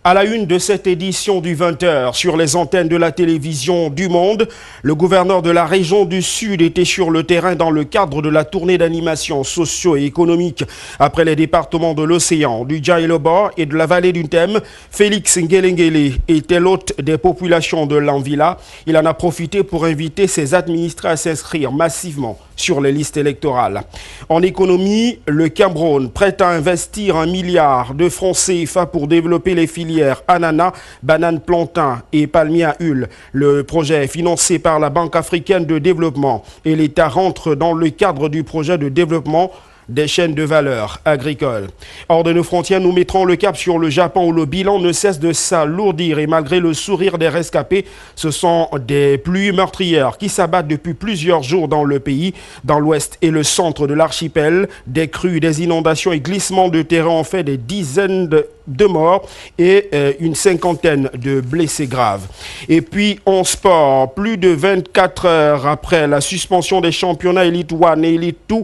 À la une de cette édition du 20h sur les antennes de la télévision du Monde, le gouverneur de la région du Sud était sur le terrain dans le cadre de la tournée d'animation socio et économique après les départements de l'Océan, du Djaïloba et de la vallée du Thème. Félix Ngelengele était l'hôte des populations de l'Anvila. Il en a profité pour inviter ses administrés à s'inscrire massivement sur les listes électorales. En économie, le Cameroun prête à investir 1 milliard de francs CFA pour développer les filières ananas, bananes plantain et palmiers à huile. Le projet est financé par la Banque africaine de développement et l'État rentre dans le cadre du projet de développement des chaînes de valeur agricoles. Hors de nos frontières, nous mettrons le cap sur le Japon où le bilan ne cesse de s'alourdir et malgré le sourire des rescapés, ce sont des pluies meurtrières qui s'abattent depuis plusieurs jours dans le pays. Dans l'ouest et le centre de l'archipel, des crues, des inondations et glissements de terrain ont fait des dizaines de morts et une cinquantaine de blessés graves. Et puis en sport, plus de 24 heures après la suspension des championnats Elite 1 et Elite 2,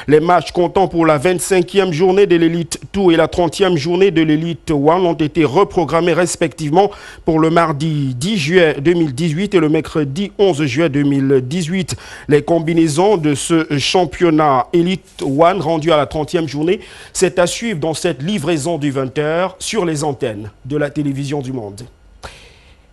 les matchs comptant pour la 25e journée de l'Elite 2 et la 30e journée de l'Elite 1 ont été reprogrammés respectivement pour le mardi 10 juillet 2018 et le mercredi 11 juillet 2018. Les combinaisons de ce championnat Elite 1 rendu à la 30e journée, c'est à suivre dans cette livraison du 20h sur les antennes de la télévision du Monde.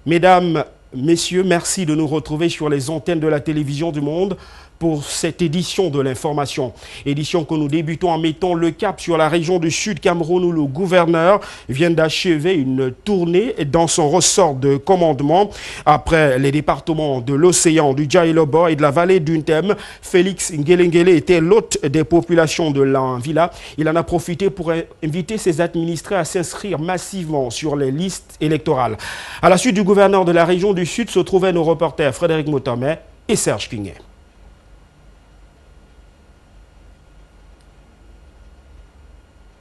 Mesdames, messieurs, merci de nous retrouver sur les antennes de la télévision du Monde pour cette édition de l'information. Édition que nous débutons en mettant le cap sur la région du Sud Cameroun où le gouverneur vient d'achever une tournée dans son ressort de commandement. Après les départements de l'Océan, du Djaïloba et de la vallée du Thème, Félix Ngelengele était l'hôte des populations de l'Anvila. Il en a profité pour inviter ses administrés à s'inscrire massivement sur les listes électorales. À la suite du gouverneur de la région du Sud se trouvaient nos reporters Frédéric Motomé et Serge Quignet.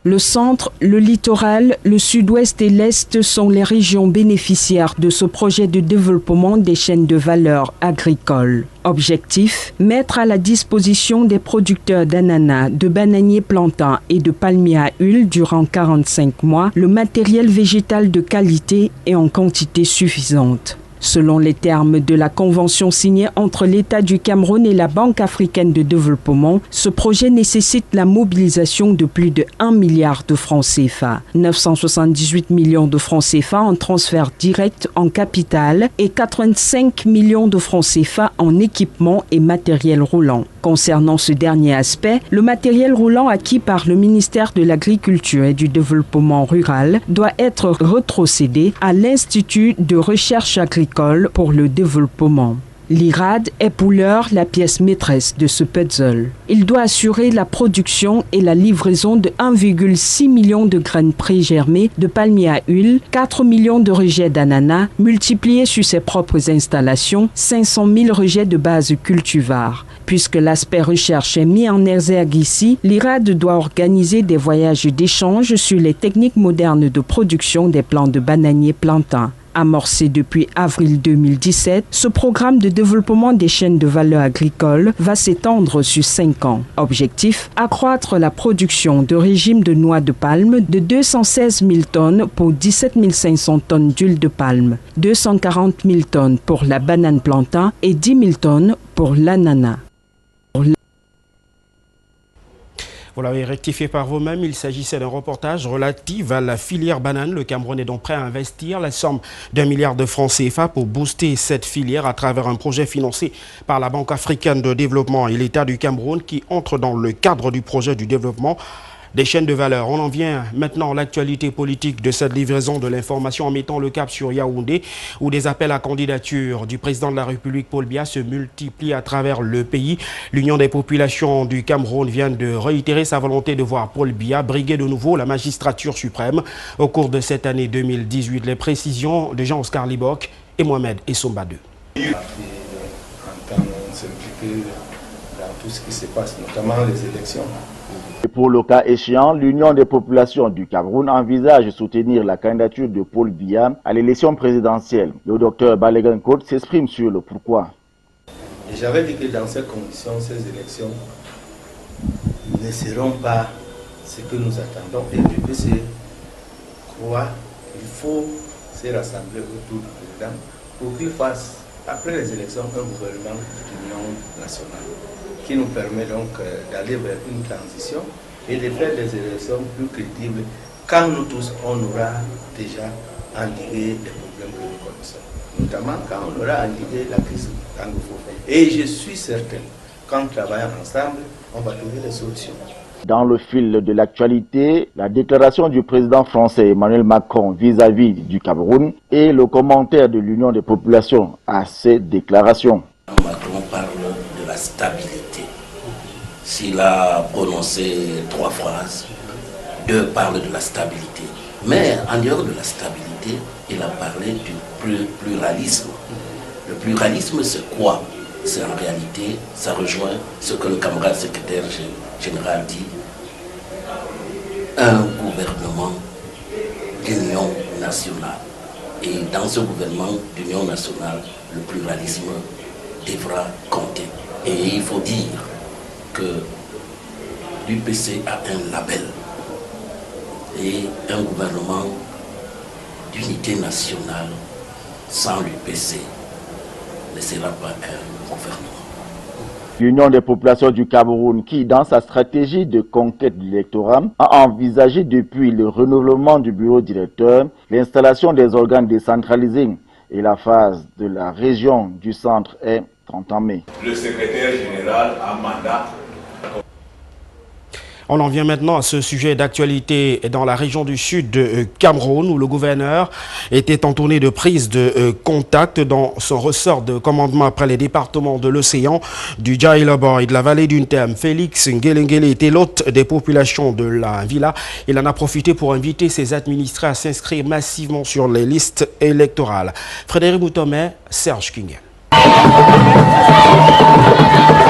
Le centre, le littoral, le sud-ouest et l'est sont les régions bénéficiaires de ce projet de développement des chaînes de valeur agricoles. Objectif, mettre à la disposition des producteurs d'ananas, de bananiers plantains et de palmiers à huile durant 45 mois le matériel végétal de qualité et en quantité suffisante. Selon les termes de la convention signée entre l'État du Cameroun et la Banque africaine de développement, ce projet nécessite la mobilisation de plus de 1 milliard de francs CFA, 978 millions de francs CFA en transfert direct en capital et 85 millions de francs CFA en équipement et matériel roulant. Concernant ce dernier aspect, le matériel roulant acquis par le ministère de l'Agriculture et du Développement rural doit être retrocédé à l'Institut de recherche agricole pour le développement. L'IRAD est pour l'heure la pièce maîtresse de ce puzzle. Il doit assurer la production et la livraison de 1,6 million de graines pré-germées de palmiers à huile, 4 millions de rejets d'ananas, multipliés sur ses propres installations, 500 000 rejets de base cultivar. Puisque l'aspect recherche est mis en exergue ici, l'IRAD doit organiser des voyages d'échange sur les techniques modernes de production des plants de bananiers plantains. Amorcé depuis avril 2017, ce programme de développement des chaînes de valeur agricole va s'étendre sur 5 ans. Objectif, accroître la production de régime de noix de palme de 216 000 tonnes pour 17 500 tonnes d'huile de palme, 240 000 tonnes pour la banane plantain et 10 000 tonnes pour l'ananas. Vous l'avez rectifié par vous-même, il s'agissait d'un reportage relatif à la filière banane. Le Cameroun est donc prêt à investir la somme d'1 milliard de francs CFA pour booster cette filière à travers un projet financé par la Banque africaine de développement et l'État du Cameroun qui entre dans le cadre du projet du développement des chaînes de valeur. On en vient maintenant à l'actualité politique de cette livraison de l'information en mettant le cap sur Yaoundé où des appels à candidature du président de la République Paul Biya se multiplient à travers le pays. L'Union des populations du Cameroun vient de réitérer sa volonté de voir Paul Biya briguer de nouveau la magistrature suprême au cours de cette année 2018. Les précisions de Jean-Oscar Libok et Mohamed Essomba II. S'impliquer dans tout ce qui se passe, notamment les élections. Et pour le cas échéant, l'Union des populations du Cameroun envisage de soutenir la candidature de Paul Biya à l'élection présidentielle. Le docteur Balegan Côte s'exprime sur le pourquoi. J'avais dit que dans ces conditions, ces élections ne seront pas ce que nous attendons. Et le PC croit Il faut se rassembler autour du président pour qu'il fasse, après les élections, un gouvernement d'union nationale qui nous permet donc d'aller vers une transition et de faire des élections plus crédibles quand nous tous, on aura déjà endigué les problèmes que nous connaissons. Notamment quand on aura endigué la crise anglophone. Et je suis certain qu'en travaillant ensemble, on va trouver des solutions. Dans le fil de l'actualité, la déclaration du président français Emmanuel Macron vis-à-vis du Cameroun et le commentaire de l'Union des populations à ces déclarations. Macron parle de la stabilité. S'il a prononcé 3 phrases, 2 parlent de la stabilité. Mais en dehors de la stabilité, il a parlé du pluralisme. Le pluralisme, c'est quoi? C'est en réalité, ça rejoint ce que le camarade secrétaire général dit, un gouvernement d'union nationale. Et dans ce gouvernement d'union nationale, le pluralisme devra compter. Et il faut dire que l'UPC a un label et un gouvernement d'unité nationale sans l'UPC ne sera pas un gouvernement. L'Union des populations du Cameroun qui, dans sa stratégie de conquête de l'électorat, a envisagé depuis le renouvellement du bureau directeur, l'installation des organes décentralisés et la phase de la région du centre est entamée. Le secrétaire général a mandat. On en vient maintenant à ce sujet d'actualité dans la région du sud de Cameroun où le gouverneur était en tournée de prise de contact dans son ressort de commandement après les départements de l'océan, du Djaïlabor et de la vallée d'Untem. Félix Ngelengele était l'hôte des populations de la villa. Il en a profité pour inviter ses administrés à s'inscrire massivement sur les listes électorales. Frédéric Moutomé, Serge King.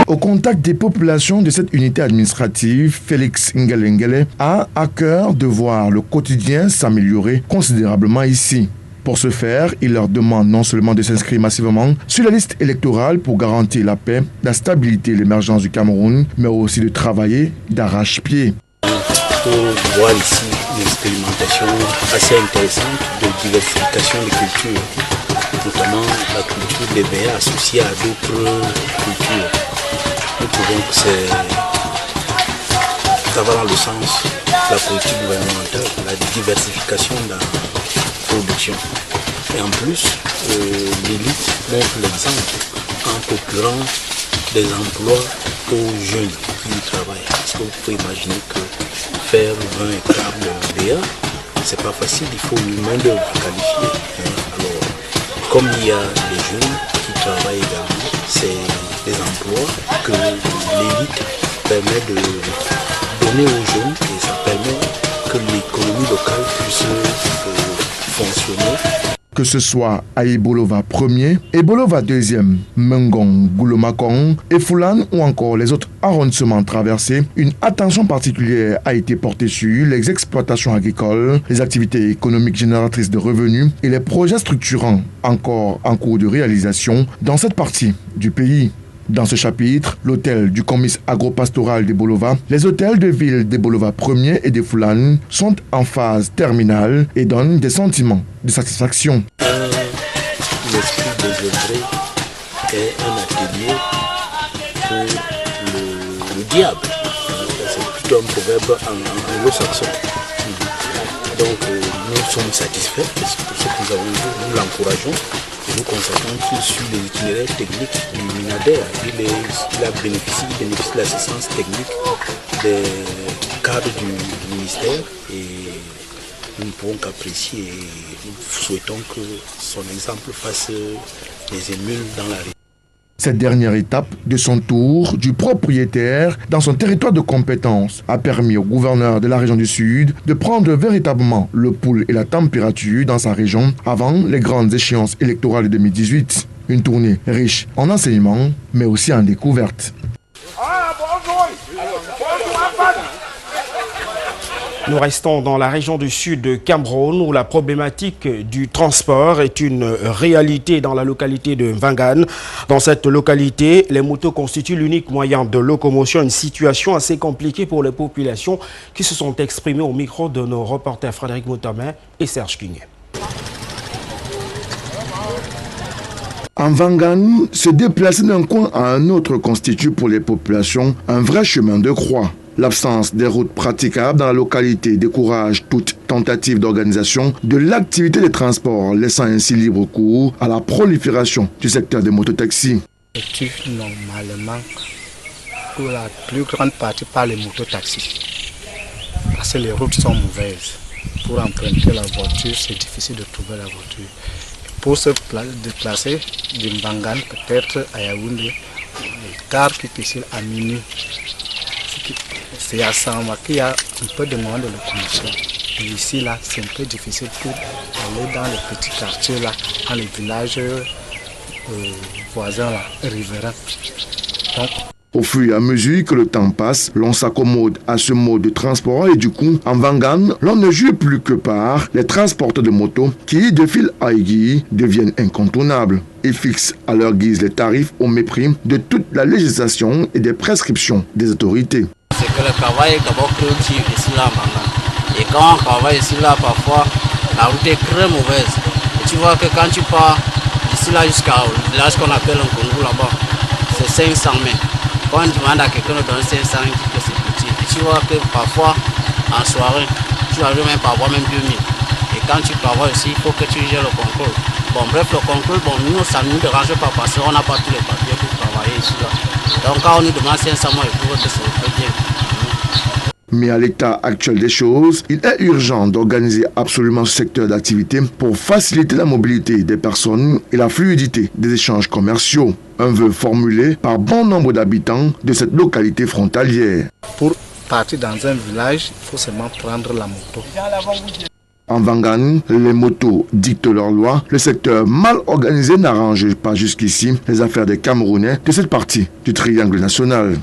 Au contact des populations de cette unité administrative, Félix Ngelengele a à cœur de voir le quotidien s'améliorer considérablement ici. Pour ce faire, il leur demande non seulement de s'inscrire massivement sur la liste électorale pour garantir la paix, la stabilité et l'émergence du Cameroun, mais aussi de travailler d'arrache-pied. On voit ici une expérimentation assez intéressante de diversification des cultures, notamment la culture des BA associée à d'autres cultures. Nous trouvons que ça va dans le sens de la politique gouvernementale, la diversification de la production. Et en plus, l'élite montre l'exemple en procurant des emplois aux jeunes qui y travaillent. Parce que vous pouvez imaginer que faire 20 hectares de BA, c'est pas facile, il faut une main-d'œuvre qualifiée. Alors, comme il y a des jeunes qui travaillent également, c'est des emplois que l'élite permet de donner aux jeunes et ça permet que l'économie locale puisse fonctionner. Que ce soit à Ebolova 1er, Ebolova 2e, Mengong, Goulomakong et Foulan ou encore les autres arrondissements traversés, une attention particulière a été portée sur les exploitations agricoles, les activités économiques génératrices de revenus et les projets structurants encore en cours de réalisation dans cette partie du pays. Dans ce chapitre, l'hôtel du comice agropastoral d'Ebolova, les hôtels de ville d'Ebolova 1er et de Foulan sont en phase terminale et donnent des sentiments de satisfaction. L'esprit désœuvré est un atelier pour le diable. C'est plutôt un proverbe anglo-saxon. Donc nous sommes satisfaits, c'est pour ce que nous avons vu, nous l'encourageons. Nous constatons qu'il suit les itinéraires techniques du Minader. Il bénéficie de l'assistance technique des cadres du ministère et nous ne pouvons qu'apprécier et nous souhaitons que son exemple fasse des émules dans la région. Cette dernière étape de son tour du propriétaire dans son territoire de compétence a permis au gouverneur de la région du Sud de prendre véritablement le pouls et la température dans sa région avant les grandes échéances électorales de 2018. Une tournée riche en enseignements mais aussi en découvertes. Nous restons dans la région du sud de Cameroun où la problématique du transport est une réalité dans la localité de Mvangan. Dans cette localité, les motos constituent l'unique moyen de locomotion, une situation assez compliquée pour les populations qui se sont exprimées au micro de nos reporters Frédéric Moutomé et Serge King. En Vangan, se déplacer d'un coin à un autre constitue pour les populations un vrai chemin de croix. L'absence des routes praticables dans la localité décourage toute tentative d'organisation de l'activité des transports, laissant ainsi libre cours à la prolifération du secteur des mototaxis. Normalement, pour la plus grande partie par les mototaxis, parce que les routes sont mauvaises. Pour emprunter la voiture, c'est difficile de trouver la voiture. Pour se déplacer de Mbangan peut-être à Yaoundé, tard qu'il à minuit. C'est à Samba qu'il y a un peu de moins de locomotion. Et ici, là, c'est un peu difficile pour aller dans les petits quartiers, là, dans les villages voisins, là, riverains. Donc, au fur et à mesure que le temps passe, l'on s'accommode à ce mode de transport et du coup, en Vangan, l'on ne joue plus que par les transporteurs de motos qui, de fil à aiguille, deviennent incontournables. Ils fixent à leur guise les tarifs au mépris de toute la législation et des prescriptions des autorités. C'est que le travail est d'abord productif ici là maintenant. Et quand on travaille ici là, parfois, la route est très mauvaise. Et tu vois que quand tu pars d'ici là jusqu'au village qu'on appelle un Congo là-bas, c'est 500 mètres. Quand on demande à quelqu'un de donner 500, il dit que c'est petit. Et tu vois que parfois, en soirée, tu arrives même par avoir même 2000. Et quand tu travailles aussi, il faut que tu gères le contrôle. Bon, bref, le contrôle, bon, nous, ça ne nous dérange pas parce qu'on n'a pas tous les papiers pour travailler ici là. Donc quand on nous demande 500 mois, il faut que c'est très bien. Mais à l'état actuel des choses, il est urgent d'organiser absolument ce secteur d'activité pour faciliter la mobilité des personnes et la fluidité des échanges commerciaux. Un vœu formulé par bon nombre d'habitants de cette localité frontalière. Pour partir dans un village, il faut seulement prendre la moto. En Vangan, les motos dictent leurs lois. Le secteur mal organisé n'arrange pas jusqu'ici les affaires des Camerounais de cette partie du triangle national.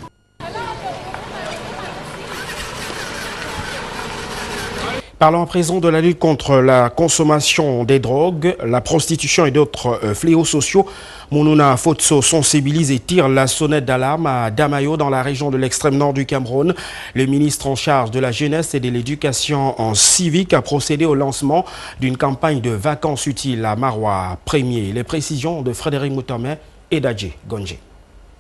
Parlons à présent de la lutte contre la consommation des drogues, la prostitution et d'autres fléaux sociaux. Mounouna Fotso sensibilise et tire la sonnette d'alarme à Damayo dans la région de l'extrême nord du Cameroun. Le ministre en charge de la jeunesse et de l'éducation en civique a procédé au lancement d'une campagne de vacances utiles à Marois 1er. Les précisions de Frédéric Moutomé et d'Adjé Gonje.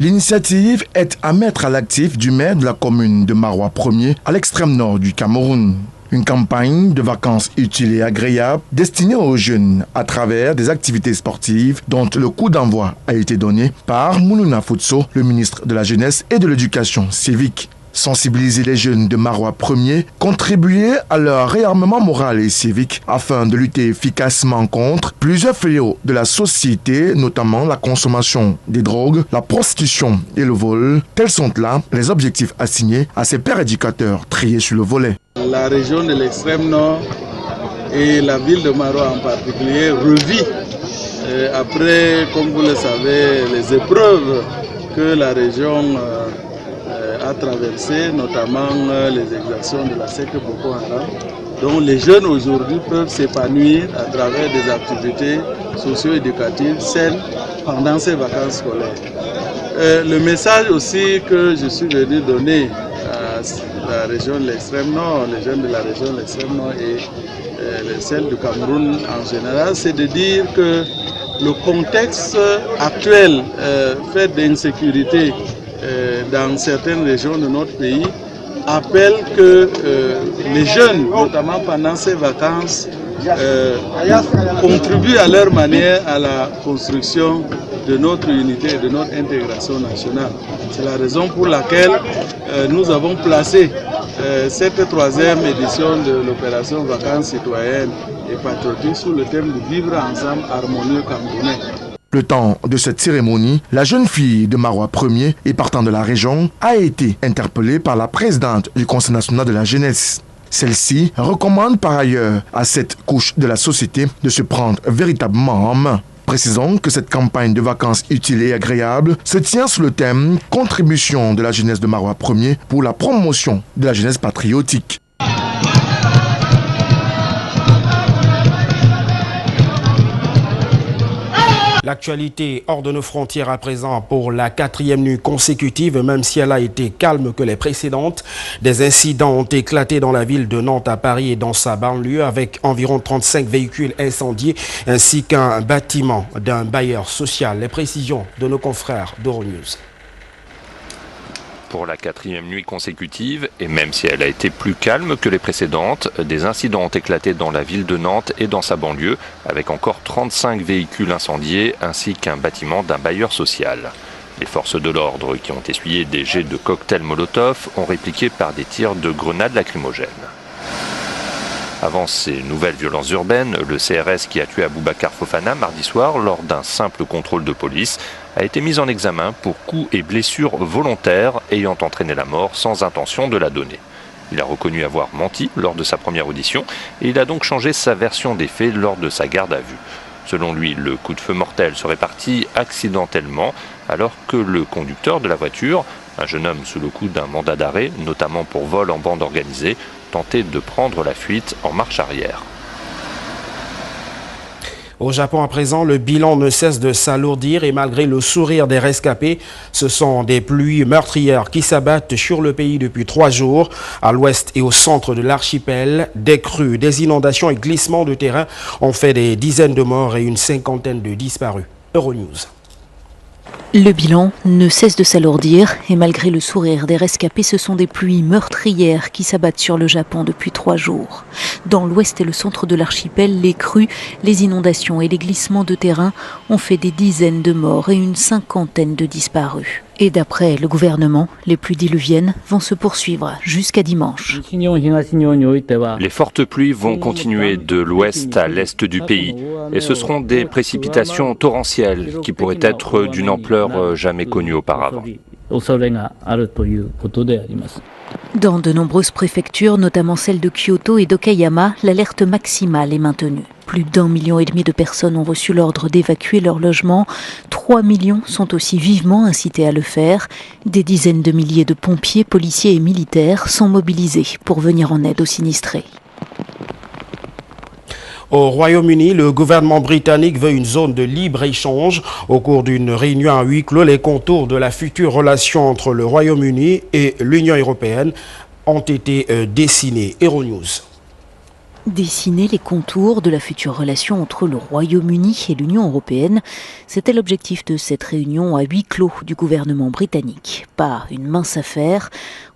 L'initiative est à mettre à l'actif du maire de la commune de Marois 1er à l'extrême nord du Cameroun. Une campagne de vacances utiles et agréables destinée aux jeunes à travers des activités sportives dont le coup d'envoi a été donné par Mounouna Fotso, le ministre de la Jeunesse et de l'Éducation civique. Sensibiliser les jeunes de Marois 1er, contribuer à leur réarmement moral et civique afin de lutter efficacement contre plusieurs fléaux de la société, notamment la consommation des drogues, la prostitution et le vol. Tels sont là les objectifs assignés à ces pères éducateurs triés sur le volet. La région de l'extrême nord et la ville de Marois en particulier revit après, comme vous le savez, les épreuves que la région a traversées, notamment les exactions de la secte Boko Haram. Donc les jeunes aujourd'hui peuvent s'épanouir à travers des activités socio-éducatives saines pendant ces vacances scolaires. Le message aussi que je suis venu donner à la région de l'extrême nord, les jeunes de la région de l'extrême nord et celles du Cameroun en général, c'est de dire que le contexte actuel fait d'insécurité dans certaines régions de notre pays appelle que les jeunes, notamment pendant ces vacances, contribuent à leur manière à la construction de notre unité et de notre intégration nationale. C'est la raison pour laquelle nous avons placé cette troisième édition de l'opération Vacances citoyennes et patriotiques sous le thème de vivre ensemble harmonieux camerounais. Le temps de cette cérémonie, la jeune fille de Marois 1er et partant de la région a été interpellée par la présidente du Conseil national de la jeunesse. Celle-ci recommande par ailleurs à cette couche de la société de se prendre véritablement en main. Précisons que cette campagne de vacances utiles et agréables se tient sous le thème « Contribution de la jeunesse de Marois 1er pour la promotion de la jeunesse patriotique ». L'actualité hors de nos frontières à présent pour la 4e nuit consécutive, même si elle a été calme que les précédentes. Des incidents ont éclaté dans la ville de Nantes, à Paris et dans sa banlieue avec environ 35 véhicules incendiés ainsi qu'un bâtiment d'un bailleur social. Les précisions de nos confrères d'Euronews. Pour la 4e nuit consécutive, et même si elle a été plus calme que les précédentes, des incidents ont éclaté dans la ville de Nantes et dans sa banlieue, avec encore 35 véhicules incendiés ainsi qu'un bâtiment d'un bailleur social. Les forces de l'ordre, qui ont essuyé des jets de cocktails Molotov, ont répliqué par des tirs de grenades lacrymogènes. Avant ces nouvelles violences urbaines, le CRS qui a tué Aboubacar Fofana mardi soir lors d'un simple contrôle de police a été mis en examen pour coups et blessures volontaires ayant entraîné la mort sans intention de la donner. Il a reconnu avoir menti lors de sa première audition et il a donc changé sa version des faits lors de sa garde à vue. Selon lui, le coup de feu mortel serait parti accidentellement alors que le conducteur de la voiture, un jeune homme sous le coup d'un mandat d'arrêt, notamment pour vol en bande organisée, tentait de prendre la fuite en marche arrière. Au Japon à présent, le bilan ne cesse de s'alourdir et malgré le sourire des rescapés, ce sont des pluies meurtrières qui s'abattent sur le pays depuis 3 jours. À l'ouest et au centre de l'archipel, des crues, des inondations et glissements de terrain ont fait des dizaines de morts et une cinquantaine de disparus. Euronews. Le bilan ne cesse de s'alourdir et malgré le sourire des rescapés, ce sont des pluies meurtrières qui s'abattent sur le Japon depuis 3 jours. Dans l'ouest et le centre de l'archipel, les crues, les inondations et les glissements de terrain ont fait des dizaines de morts et une cinquantaine de disparus. Et d'après le gouvernement, les pluies diluviennes vont se poursuivre jusqu'à dimanche. Les fortes pluies vont continuer de l'ouest à l'est du pays et ce seront des précipitations torrentielles qui pourraient être d'une ampleur jamais connue auparavant. Dans de nombreuses préfectures, notamment celles de Kyoto et d'Okayama, l'alerte maximale est maintenue. Plus d'1,5 million de personnes ont reçu l'ordre d'évacuer leur logement. 3 millions sont aussi vivement incités à le faire. Des dizaines de milliers de pompiers, policiers et militaires sont mobilisés pour venir en aide aux sinistrés. Au Royaume-Uni, le gouvernement britannique veut une zone de libre-échange. Au cours d'une réunion à huis clos, les contours de la future relation entre le Royaume-Uni et l'Union européenne ont été dessinés. Euronews. Dessiner les contours de la future relation entre le Royaume-Uni et l'Union européenne, c'était l'objectif de cette réunion à huis clos du gouvernement britannique. Pas une mince affaire.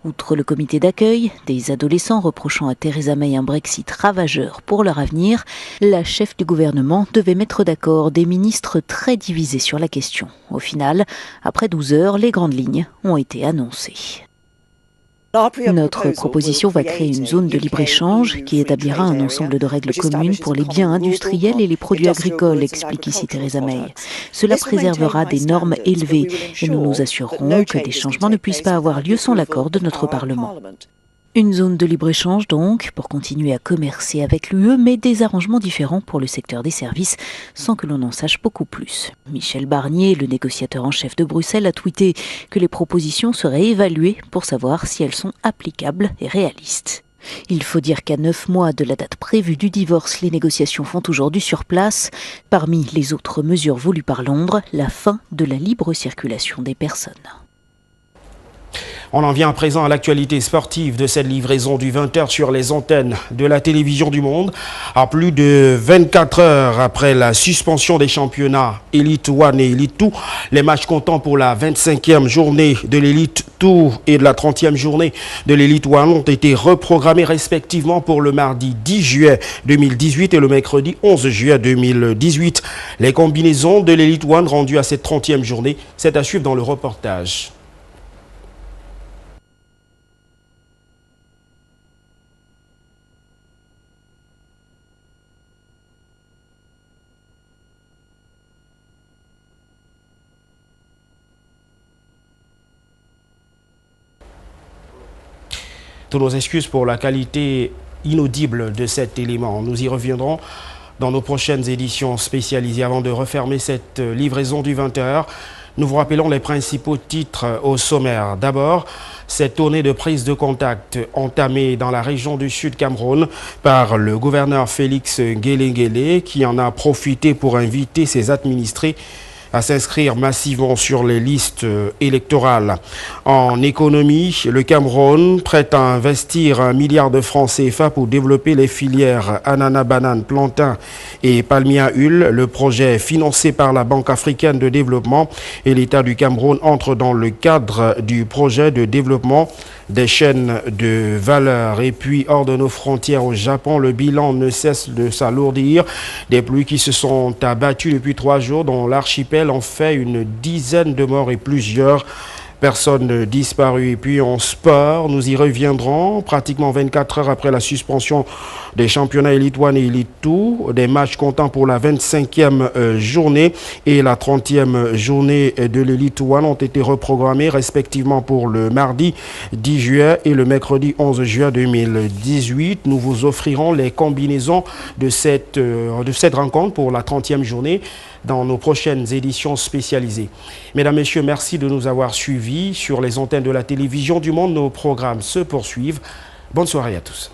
Outre le comité d'accueil, des adolescents reprochant à Theresa May un Brexit ravageur pour leur avenir, la chef du gouvernement devait mettre d'accord des ministres très divisés sur la question. Au final, après 12 heures, les grandes lignes ont été annoncées. Notre proposition va créer une zone de libre-échange qui établira un ensemble de règles communes pour les biens industriels et les produits agricoles, explique ici Theresa May. Cela préservera des normes élevées et nous nous assurerons que des changements ne puissent pas avoir lieu sans l'accord de notre Parlement. Une zone de libre-échange donc, pour continuer à commercer avec l'UE, mais des arrangements différents pour le secteur des services, sans que l'on en sache beaucoup plus. Michel Barnier, le négociateur en chef de Bruxelles, a tweeté que les propositions seraient évaluées pour savoir si elles sont applicables et réalistes. Il faut dire qu'à 9 mois de la date prévue du divorce, les négociations font aujourd'hui sur place. Parmi les autres mesures voulues par Londres, la fin de la libre circulation des personnes. On en vient à présent à l'actualité sportive de cette livraison du 20h sur les antennes de la télévision du monde. À plus de 24 heures après la suspension des championnats Elite 1 et Elite 2, les matchs comptant pour la 25e journée de l'Elite 2 et de la 30e journée de l'Elite 1 ont été reprogrammés respectivement pour le mardi 10 juillet 2018 et le mercredi 11 juillet 2018. Les combinaisons de l'Elite 1 rendues à cette 30e journée, c'est à suivre dans le reportage. Toutes nos excuses pour la qualité inaudible de cet élément. Nous y reviendrons dans nos prochaines éditions spécialisées. Avant de refermer cette livraison du 20h, Nous vous rappelons les principaux titres au sommaire. D'abord, cette tournée de prise de contact entamée dans la région du Sud Cameroun par le gouverneur Félix Nguélé qui en a profité pour inviter ses administrés à s'inscrire massivement sur les listes électorales. En économie, le Cameroun prête à investir 1 milliard de francs CFA pour développer les filières ananas, bananes, plantain et palmier à huile. Le projet financé par la Banque africaine de développement et l'État du Cameroun entre dans le cadre du projet de développement des chaînes de valeur. Et puis, hors de nos frontières au Japon, le bilan ne cesse de s'alourdir. Des pluies qui se sont abattues depuis 3 jours dans l'archipel ont fait une dizaine de morts et plusieurs personnes disparues. Et puis en sport, nous y reviendrons pratiquement 24 heures après la suspension des championnats Elite 1 et Elite 2, des matchs comptant pour la 25e journée et la 30e journée de l'Elite 1 ont été reprogrammés respectivement pour le mardi 10 juillet et le mercredi 11 juin 2018. Nous vous offrirons les combinaisons de cette rencontre pour la 30e journée dans nos prochaines éditions spécialisées. Mesdames, Messieurs, merci de nous avoir suivis sur les antennes de la télévision du Monde. Nos programmes se poursuivent. Bonne soirée à tous.